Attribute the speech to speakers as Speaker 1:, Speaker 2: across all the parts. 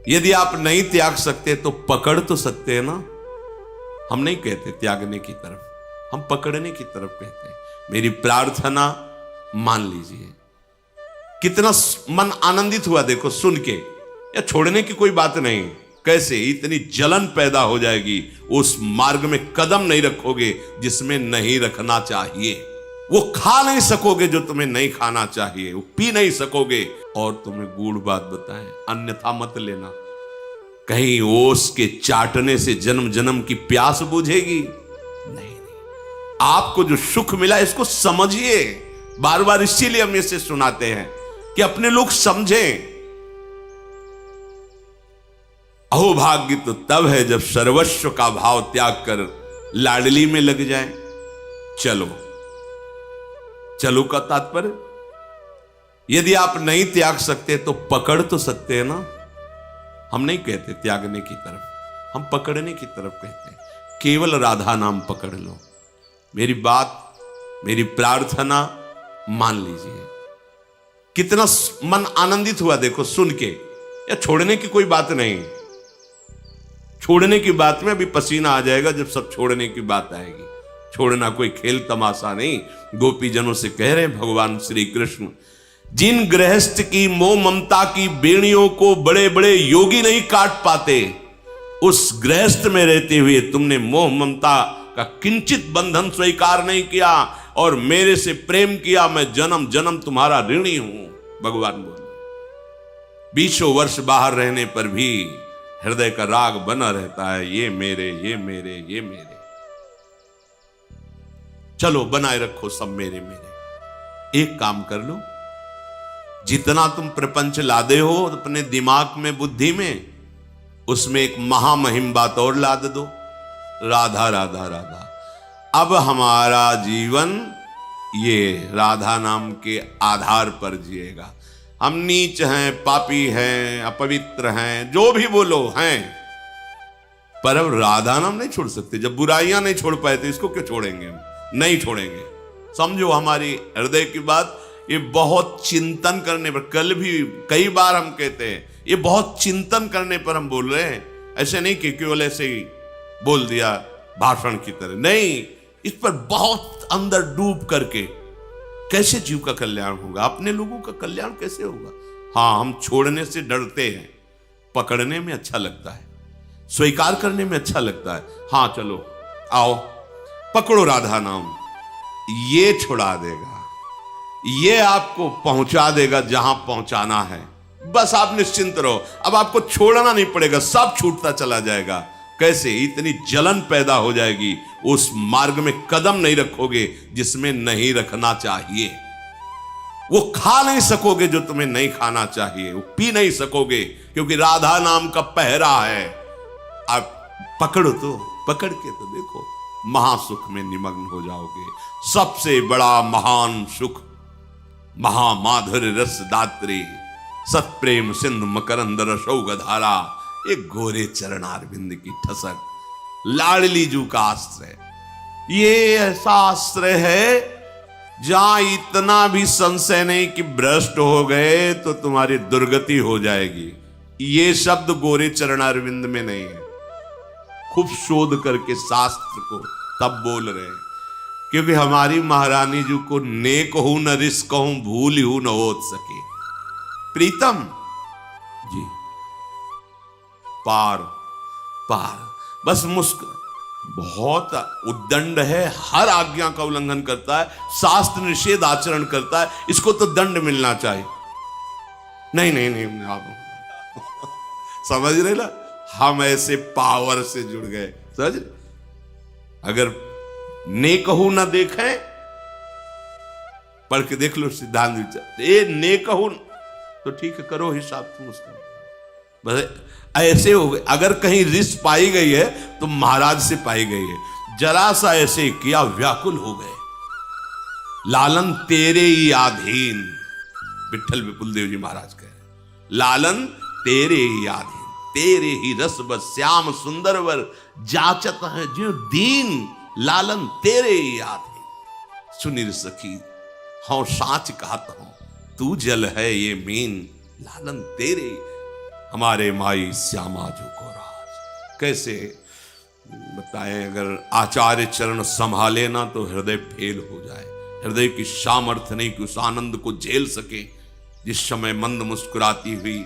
Speaker 1: यदि आप नहीं त्याग सकते तो पकड़ तो सकते हैं ना। हम नहीं कहते त्यागने की तरफ, हम पकड़ने की तरफ कहते हैं। मेरी प्रार्थना मान लीजिए। कितना मन आनंदित हुआ देखो सुन के। या छोड़ने की कोई बात नहीं, कैसे इतनी जलन पैदा हो जाएगी, उस मार्ग में कदम नहीं रखोगे जिसमें नहीं रखना चाहिए। वो खा नहीं सकोगे जो तुम्हें नहीं खाना चाहिए, वो पी नहीं सकोगे। और तुम्हें गूढ़ बात बताएं, अन्यथा मत लेना। कहीं ओस के चाटने से जन्म जन्म की प्यास बुझेगी? नहीं। आपको जो सुख मिला इसको समझिए। बार बार इसीलिए हम इसे सुनाते हैं कि अपने लोग समझें। अहोभाग्य तो तब है जब सर्वस्व का भाव त्याग कर लाडली में लग जाए। चलो चलो का तात्पर्य, यदि आप नहीं त्याग सकते तो पकड़ तो सकते हैं ना। हम नहीं कहते त्यागने की तरफ, हम पकड़ने की तरफ कहते हैं। केवल राधा नाम पकड़ लो। मेरी बात, मेरी प्रार्थना मान लीजिए। कितना मन आनंदित हुआ देखो सुन के। या छोड़ने की कोई बात नहीं, छोड़ने की बात में अभी पसीना आ जाएगा जब सब छोड़ने की बात आएगी। छोड़ना कोई खेल तमाशा नहीं। गोपीजनों से कह रहे हैं भगवान श्री कृष्ण, जिन गृहस्थ की मोह ममता की बेड़ियों को बड़े बड़े योगी नहीं काट पाते, उस गृहस्थ में रहते हुए तुमने मोह ममता का किंचित बंधन स्वीकार नहीं किया और मेरे से प्रेम किया। मैं जन्म जन्म तुम्हारा ऋणी हूं। भगवान बोले 20 वर्ष बाहर रहने पर भी हृदय का राग बना रहता है, ये मेरे, ये मेरे, ये मेरे। चलो बनाए रखो सब मेरे मेरे। एक काम कर लो, जितना तुम प्रपंच लादे हो अपने दिमाग में, बुद्धि में, उसमें एक महामहिम बात और लाद दो, राधा राधा राधा। अब हमारा जीवन ये राधा नाम के आधार पर जिएगा। हम नीच हैं, पापी हैं, अपवित्र हैं, जो भी बोलो हैं, पर अब राधा नाम नहीं छोड़ सकते। जब बुराइयां नहीं छोड़ पाए तो इसको क्यों छोड़ेंगे? हम नहीं छोड़ेंगे। समझो हमारी हृदय की बात। ये बहुत चिंतन करने पर, कल भी कई बार हम कहते हैं, ये बहुत चिंतन करने पर हम बोल रहे हैं। ऐसे नहीं कि केवल ऐसे ही बोल दिया भाषण की तरह, नहीं। इस पर बहुत अंदर डूब करके कैसे जीव का कल्याण होगा, अपने लोगों का कल्याण कैसे होगा। हाँ, हम छोड़ने से डरते हैं, पकड़ने में अच्छा लगता है, स्वीकार करने में अच्छा लगता है। हाँ चलो आओ पकड़ो राधा नाम, ये छुड़ा देगा, ये आपको पहुंचा देगा जहां पहुंचाना है। बस आप निश्चिंत रहो, अब आपको छोड़ना नहीं पड़ेगा, सब छूटता चला जाएगा। कैसे इतनी जलन पैदा हो जाएगी, उस मार्ग में कदम नहीं रखोगे जिसमें नहीं रखना चाहिए। वो खा नहीं सकोगे जो तुम्हें नहीं खाना चाहिए, वो पी नहीं सकोगे, क्योंकि राधा नाम का पहरा है। आप पकड़ो तो, पकड़ के तो देखो, महासुख में निमग्न हो जाओगे। सबसे बड़ा महान सुख महामाधुर्य रस दात्री सत्प्रेम सिंधु मकरंद रसौग धारा, एक गोरे चरणारविंद की ठसक, लाडली जू का आश्रय। ये ऐसा आश्रय है जहां इतना भी संशय नहीं कि भ्रष्ट हो गए तो तुम्हारी दुर्गति हो जाएगी। ये शब्द गोरे चरणारविंद में नहीं है। खूब शोध करके शास्त्र को तब बोल रहे हैं, क्योंकि हमारी महारानी जी को नेक हूं न रिस कहूं, भूल हूं न हो सके। प्रीतम जी पार पार, बस मुस्कुरा, बहुत उद्दंड है, हर आज्ञा का उल्लंघन करता है, शास्त्र निषेध आचरण करता है, इसको तो दंड मिलना चाहिए। नहीं नहीं नहीं, आप समझ रहे ना, हम ऐसे पावर से जुड़ गए, समझ। अगर नेकहू ना देखें, पढ़ के देख लो सिद्धांत विचार, ये नेकहू तो ठीक है, करो हिसाब तुम उसका। बस ऐसे हो गए। अगर कहीं रिस पाई गई है तो महाराज से पाई गई है। जरा सा ऐसे किया, व्याकुल हो गए। लालन तेरे ही आधीन, विठल विपुल देव जी महाराज कहे, लालन तेरे ही आधीन, तेरे ही रस बस श्याम सुंदर वर जाचत है जो दीन, लालन तेरे ही आधीन। सुनिर सखी हूं साच कहत हूं, तू जल है ये मीन, लालन तेरे। हमारे माई श्यामा जो को राज। कैसे बताएं, अगर आचार्य चरण संभाले ना तो हृदय फेल हो जाए। हृदय की सामर्थ्य नहीं कि उस आनंद को झेल सके। जिस समय मंद मुस्कुराती हुई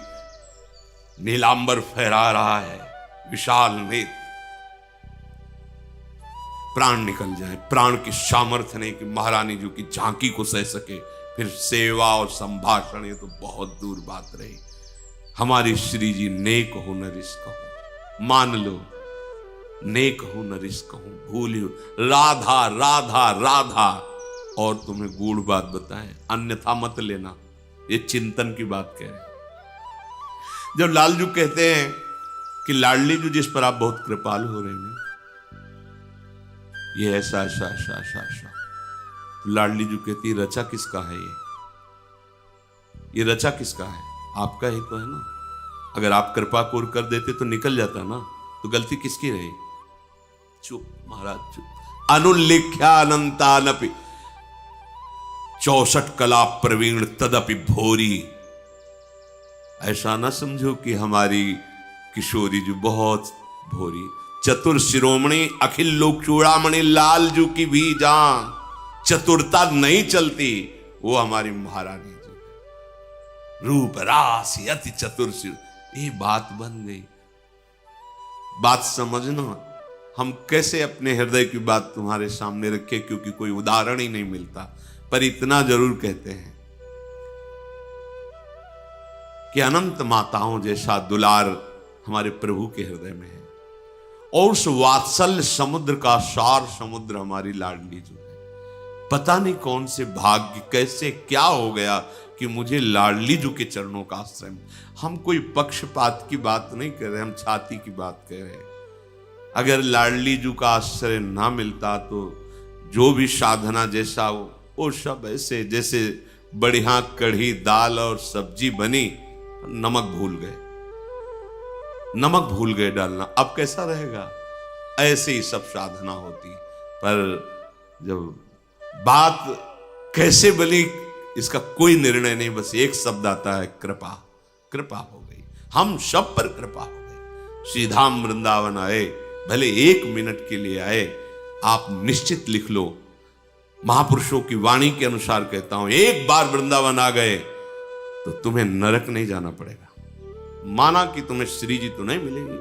Speaker 1: नीलांबर फहरा रहा है, विशाल नेत्र, प्राण निकल जाए। प्राण की सामर्थ्य नहीं कि महारानी जी की झांकी को सह सके। फिर सेवा और संभाषण, ये तो बहुत दूर बात रही। हमारी श्री जी नेक हो न रिश्क हो, मान लो नेक हो न रिश्क हो, भूलियो राधा राधा राधा। और तुम्हें गूढ़ बात बताएं, अन्यथा मत लेना, ये चिंतन की बात कह रहे हैं। जब लालजू कहते हैं कि लाडली जी जिस पर आप बहुत कृपालु हो रहे हैं, ये ऐसा ऐसा ऐसा ऐसा ऐसा, तो लाडली जी कहती रचा किसका है? ये रचा किसका है? आपका ही तो है ना। अगर आप कृपा कोर कर देते तो निकल जाता ना, तो गलती किसकी रही? चुप महाराज चुप। अनुल्लिख्यानंतानपि 64 कला प्रवीण तदपि भोरी। ऐसा ना समझो कि हमारी किशोरी जी बहुत भोरी। चतुर शिरोमणि अखिल लोक चूड़ामणि लालजू की भी जान। चतुरता नहीं चलती, वो हमारी महारानी जी। रूप राशि अति चतुर शिर, ये बात बन गई। बात समझना, हम कैसे अपने हृदय की बात तुम्हारे सामने रखें, क्योंकि कोई उदाहरण ही नहीं मिलता। पर इतना जरूर कहते हैं कि अनंत माताओं जैसा दुलार हमारे प्रभु के हृदय में है। और उस वात्सल्य समुद्र का सार समुद्र हमारी लाडली जो है। पता नहीं कौन से भाग्य, कैसे क्या हो गया कि मुझे लाडली जू के चरणों का आश्रय। हम कोई पक्षपात की बात नहीं कर रहे, हम छाती की बात कर रहे हैं। अगर लाडली जू का आश्रय ना मिलता तो जो भी साधना जैसा हो, वो सब ऐसे जैसे बढ़िया कढ़ी दाल और सब्जी बनी, नमक भूल गए डालना। अब कैसा रहेगा? ऐसे ही सब साधना होती। पर जब बात कैसे बनी इसका कोई निर्णय नहीं, बस एक शब्द आता है, कृपा। कृपा हो गई, हम सब पर कृपा हो गई। श्रीधाम वृंदावन आए, भले 1 मिनट के लिए आए, आप निश्चित लिख लो, महापुरुषों की वाणी के अनुसार कहता हूं, एक बार वृंदावन आ गए तो तुम्हें नरक नहीं जाना पड़ेगा। माना कि तुम्हें श्री जी तो नहीं मिलेगी,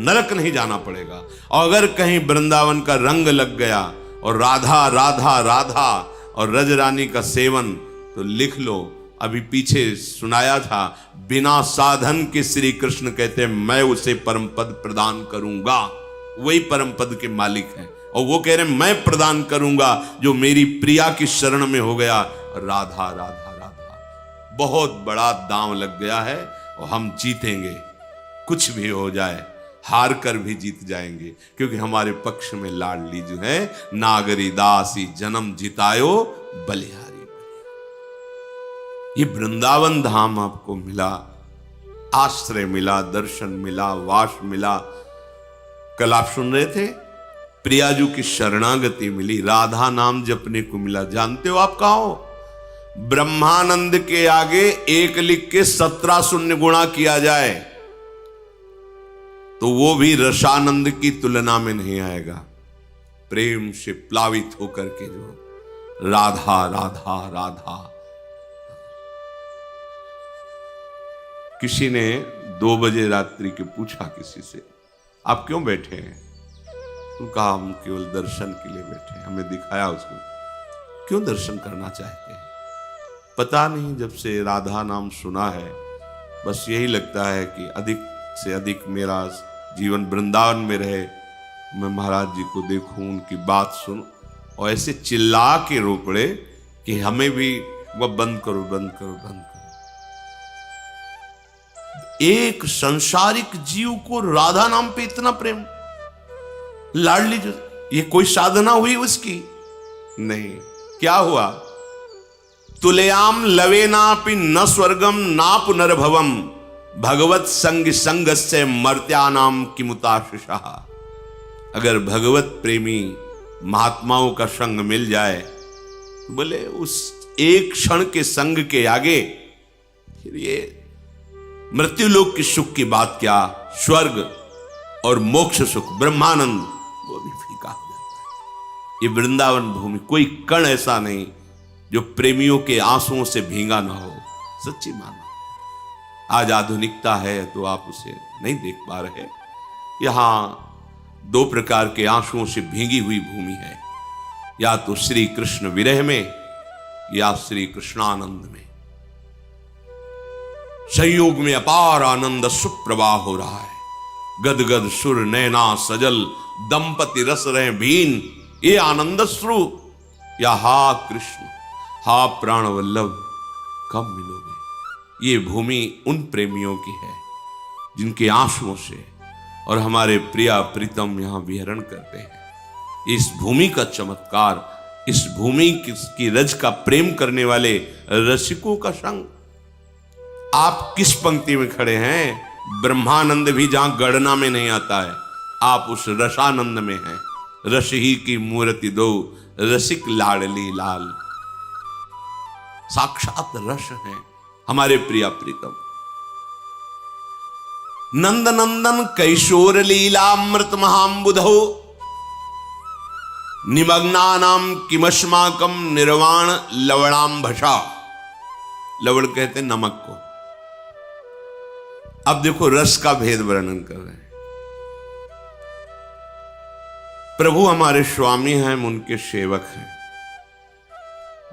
Speaker 1: नरक नहीं जाना पड़ेगा। और अगर कहीं वृंदावन का रंग लग गया और राधा राधा राधा और रज रानी का सेवन, तो लिख लो, अभी पीछे सुनाया था, बिना साधन के श्री कृष्ण कहते मैं उसे परम पद प्रदान करूंगा। वही परम पद के मालिक हैं, और वो कह रहे हैं मैं प्रदान करूंगा जो मेरी प्रिया की शरण में हो गया। राधा राधा राधा, बहुत बड़ा दांव लग गया है और हम जीतेंगे। कुछ भी हो जाए, हार कर भी जीत जाएंगे, क्योंकि हमारे पक्ष में लाडली जो है, नागरी दासी जन्म जितायो बलिहारी। ये वृंदावन धाम आपको मिला, आश्रय मिला, दर्शन मिला, वास मिला। कल आप सुन रहे थे, प्रियाजू की शरणागति मिली, राधा नाम जपने को मिला। जानते हो आप कहां हो? ब्रह्मानंद के आगे 1 लिख के 17 शून्य गुणा किया जाए तो वो भी रसानंद की तुलना में नहीं आएगा। प्रेम से प्लावित होकर के जो राधा राधा राधा। किसी ने 2 बजे रात्रि के पूछा किसी से, आप क्यों बैठे हैं? तो कहा हम केवल दर्शन के लिए बैठे हैं। हमें दिखाया उसको, क्यों दर्शन करना चाहते हैं? पता नहीं, जब से राधा नाम सुना है बस यही लगता है कि अधिक से अधिक मेरा जीवन वृंदावन में रहे, मैं महाराज जी को देखूं, उनकी बात सुनूं, और ऐसे चिल्ला के रो पड़े कि हमें भी वह बंद करो बंद करो बंद करो। एक संसारिक जीव को राधा नाम पे इतना प्रेम, लाडली जो, ये कोई साधना हुई उसकी? नहीं। क्या हुआ? तुलयाम लवेनापि न स्वर्गम ना पुनर्भवम भगवत संग संगस्य मर्त्यानाम किमुताशिषा। अगर भगवत प्रेमी महात्माओं का संग मिल जाए तो बोले उस एक क्षण के संग के आगे फिर ये मृत्यु लोक के सुख की बात क्या, स्वर्ग और मोक्ष सुख, ब्रह्मानंद, वो भी फीका हो जाता है। ये वृंदावन भूमि, कोई कण ऐसा नहीं जो प्रेमियों के आंसुओं से भींगा ना हो। सच्ची मानो, आज आधुनिकता है तो आप उसे नहीं देख पा रहे। यहां दो प्रकार के आंसुओं से भींगी हुई भूमि है, या तो श्री कृष्ण विरह में या श्री कृष्णानंद में। संयोग में अपार आनंद सुप्रवाह हो रहा है। गदगद सुर नैना सजल दंपति रस रहे भीन, ये आनंद श्रु, या हा कृष्ण हा प्राण वल्लभ कब मिलोगे। ये भूमि उन प्रेमियों की है जिनके आंसुओं से और हमारे प्रिया प्रीतम यहां विहरण करते हैं। इस भूमि का चमत्कार, इस भूमि की रज का प्रेम करने वाले रसिकों का संग। आप किस पंक्ति में खड़े हैं? ब्रह्मानंद भी जहां गणना में नहीं आता है, आप उस रसानंद में हैं। रस ही की मूर्ति दो, रसिक लाडली लाल। साक्षात रस हैं हमारे प्रिया प्रीतम। नंद नंदन कैशोर लीलामृत महाम्बुधो, निमग्नानाम किमस्माकम निर्वाण लवणांभषा। लवण कहते हैं नमक को। अब देखो रस का भेद वर्णन कर रहे हैं। प्रभु हमारे स्वामी हैं, हम उनके सेवक हैं।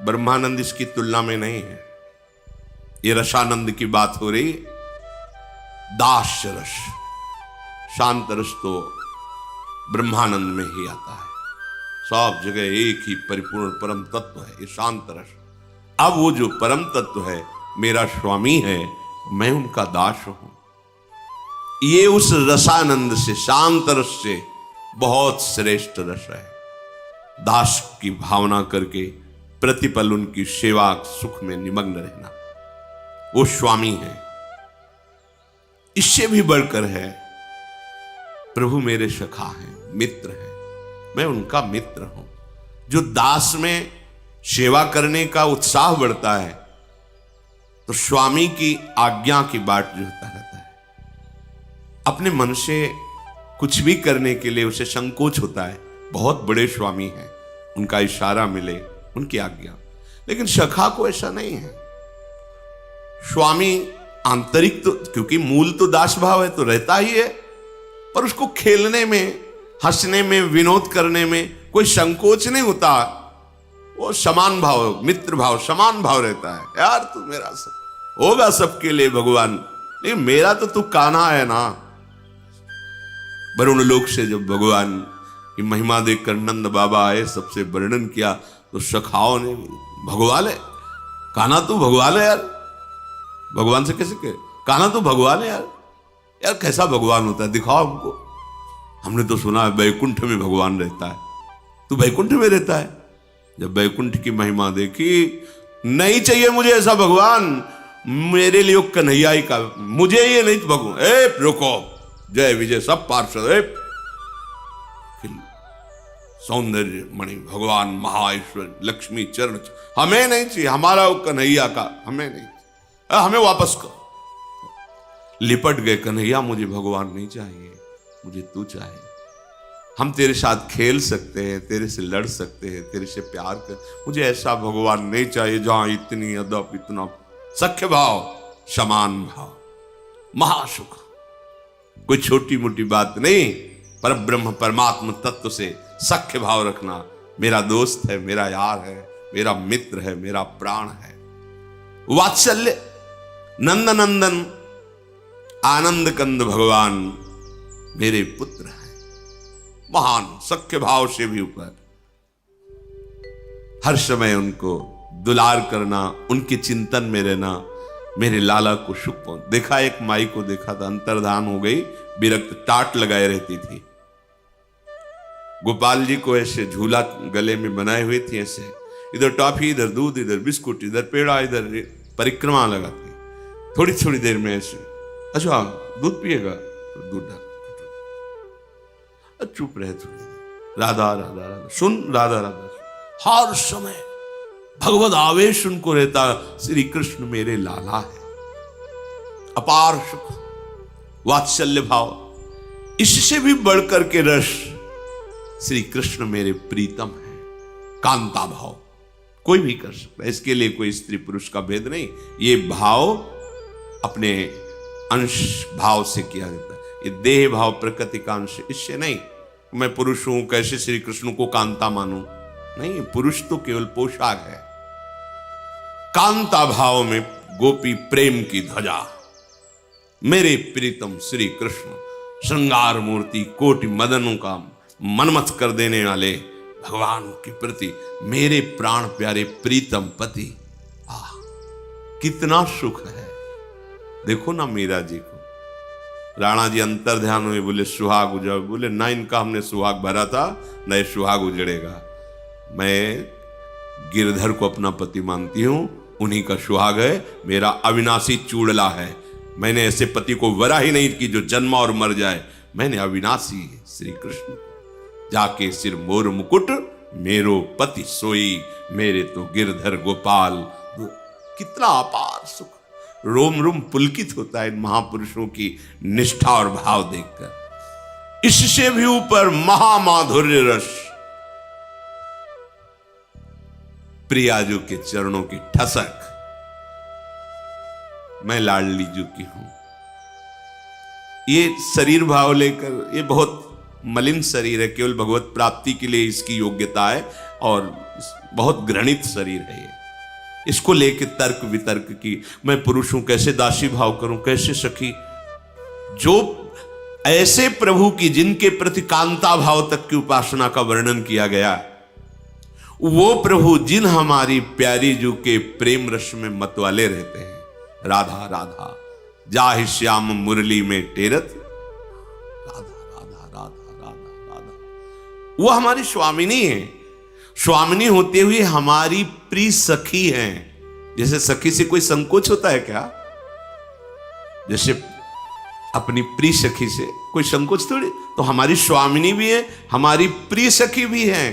Speaker 1: ब्रह्मानंद इसकी तुलना में नहीं है। ये रसानंद की बात हो रही। दास रस, शांत रस तो ब्रह्मानंद में ही आता है। सब जगह एक ही परिपूर्ण परम तत्व है, ये शांत रस। अब वो जो परम तत्व है मेरा स्वामी है, मैं उनका दास हूं। ये उस रसानंद से, शांत रस से बहुत श्रेष्ठ रस है। दास की भावना करके प्रतिपल उनकी सेवा सुख में निमग्न रहना, वो स्वामी है। इससे भी बढ़कर है, प्रभु मेरे सखा हैं, मित्र हैं, मैं उनका मित्र हूं। जो दास में सेवा करने का उत्साह बढ़ता है तो स्वामी की आज्ञा की बाट जोहता रहता है। अपने मन से कुछ भी करने के लिए उसे संकोच होता है। बहुत बड़े स्वामी हैं, उनका इशारा मिले, उनकी आज्ञा। लेकिन सखा को ऐसा नहीं है। स्वामी आंतरिक तो, क्योंकि मूल तो दास भाव है तो रहता ही है, पर उसको खेलने में, हंसने में, विनोद करने में कोई संकोच नहीं होता। वो समान भाव, मित्र भाव, समान भाव रहता है। यार तू मेरा सब होगा, सबके लिए भगवान, लेकिन मेरा तो तू कान्हा है ना। वरुण लोक से जब भगवान की महिमा देखकर नंद बाबा आए, सबसे वर्णन किया, तो सखाओं ने भगवान है कान्हा, तू भगवान है यार। भगवान से कैसे कहे कान्हा तू भगवान है यार। यार कैसा भगवान होता है, दिखाओ हमको। हमने तो सुना है बैकुंठ में भगवान रहता है, तू बैकुंठ में रहता है। जब बैकुंठ की महिमा देखी, नहीं चाहिए मुझे ऐसा भगवान, मेरे लिए कन्हैया ही का, मुझे ये नहीं भगवान। ए रुको, जय विजय सब पार्षद, सौंदर्य मणि भगवान महाईश्वर लक्ष्मी चरण, हमें नहीं चाहिए, हमारा वो कन्हैया का हमें नहीं, हमें वापस करो। लिपट गए, कन्हैया मुझे भगवान नहीं चाहिए, मुझे तू चाहिए। हम तेरे साथ खेल सकते हैं, तेरे से लड़ सकते हैं, तेरे से प्यार कर, मुझे ऐसा भगवान नहीं चाहिए जहां इतनी अदब, इतना सख्य भाव, समान भाव, महासुख। कोई छोटी मोटी बात नहीं, पर ब्रह्म परमात्मा तत्व से सख्य भाव रखना। मेरा दोस्त है, मेरा यार है, मेरा मित्र है, मेरा प्राण है। वात्सल्य, नंद नंदन आनंद कंद भगवान मेरे पुत्र हैं, महान सख्य भाव से भी ऊपर। हर समय उनको दुलार करना, उनके चिंतन में रहना, मेरे लाला को सुख पहुंच। देखा, एक माई को देखा था, अंतर्धान हो गई, विरक्त, टाट लगाए रहती थी। गोपाल जी को ऐसे झूला गले में बनाए हुए थी, ऐसे इधर टॉफी, इधर दूध, इधर बिस्कुट, इधर पेड़ा, इधर परिक्रमा लगाती। थोड़ी थोड़ी देर में ऐसे, अच्छा दूध पिएगा तो दूध डाल, चुप रहे थोड़ी देर, राधा राधा राधा सुन, राधा राधा। हर समय भगवत आवेश उनको रहता, श्री कृष्ण मेरे लाला है। अपार सुख, वात्सल्य भाव, इससे भी बढ़कर के रस श्री कृष्ण मेरे प्रीतम है। कांता भाव कोई भी कर सकता है, इसके लिए कोई स्त्री पुरुष का भेद नहीं। ये भाव अपने अंश भाव से किया जाता है, ये देह भाव प्रकृति का अंश, इससे नहीं। मैं पुरुष हूं कैसे श्री कृष्ण को कांता मानूं? नहीं, पुरुष तो केवल पोशाक है। कांता भाव में गोपी प्रेम की ध्वजा, मेरे प्रीतम श्री कृष्ण श्रृंगार मूर्ति, कोटि मदनों का मनमथ कर देने वाले भगवान के प्रति मेरे प्राण प्यारे प्रीतम पति। कितना सुख है। देखो ना मीरा जी को, राणा जी अंतर ध्यान हुए, बोले सुहाग उजाड़, बोले ना इनका हमने सुहाग भरा था, न ये सुहाग उजड़ेगा। मैं गिरधर को अपना पति मानती हूं, उन्हीं का सुहाग है, मेरा अविनाशी चूड़ला है। मैंने ऐसे पति को वरा ही नहीं कि जो जन्मा और मर जाए। मैंने अविनाशी श्री कृष्ण जाके सिर मोर मुकुट मेरो पति सोई, मेरे तो गिरधर गोपाल। कितना अपार सुख, रोम रोम पुलकित होता है इन महापुरुषों की निष्ठा और भाव देखकर। इससे भी ऊपर महामाधुर्य रस, प्रियाजू के चरणों की ठसक। मैं लाडली जू की हूं। ये शरीर भाव लेकर, ये बहुत मलिन शरीर है, केवल भगवत प्राप्ति के लिए इसकी योग्यता है और बहुत घृणित शरीर है ये। इसको लेके तर्क वितर्क की, मैं पुरुष हूं कैसे दासी भाव करूं, कैसे सखी। जो ऐसे प्रभु की जिनके प्रति कांता भाव तक की उपासना का वर्णन किया गया, वो प्रभु जिन हमारी प्यारी जू के प्रेम रस में मतवाले रहते हैं। राधा राधा जाहि श्याम मुरली में टेरत, राधा राधा राधा राधा राधा, वो हमारी स्वामिनी है। स्वामिनी होते हुए हमारी प्रिय सखी हैं। जैसे सखी से कोई संकोच होता है क्या? जैसे अपनी प्रिय सखी से कोई संकोच थोड़ी। तो हमारी स्वामिनी भी है, हमारी प्रिय सखी भी है।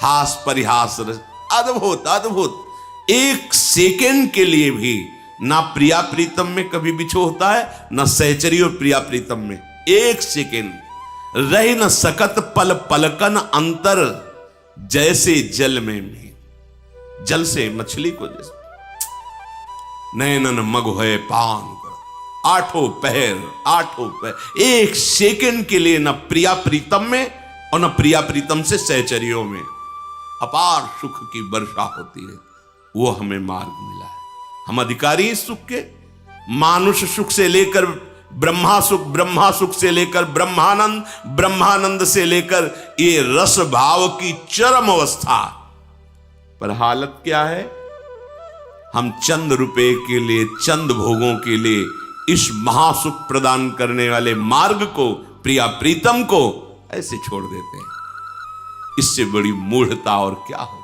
Speaker 1: हास परिहास रस, अद्भुत अद्भुत। एक सेकेंड के लिए भी ना प्रिया प्रीतम में कभी बिछो होता है, ना सहचरी और प्रिया प्रीतम में। एक सेकेंड रही न सकत पल पलकन अंतर, जैसे जल में भी, जल से मछली को जैसे नैनन मग है पान कर, आठों पहर, एक सेकेंड के लिए न प्रिया प्रीतम में और न प्रिया प्रीतम से सहचरियों में अपार सुख की वर्षा होती है। वो हमें मार्ग मिला है। हम अधिकारी इस सुख के, मानुष सुख से लेकर ब्रह्मा सुख, ब्रह्मा सुख से लेकर ब्रह्मानंद, ब्रह्मानंद से लेकर ये रस भाव की चरम अवस्था। पर हालत क्या है? हम चंद रुपए के लिए, चंद भोगों के लिए इस महासुख प्रदान करने वाले मार्ग को, प्रिया प्रीतम को ऐसे छोड़ देते हैं। इससे बड़ी मूढ़ता और क्या हो।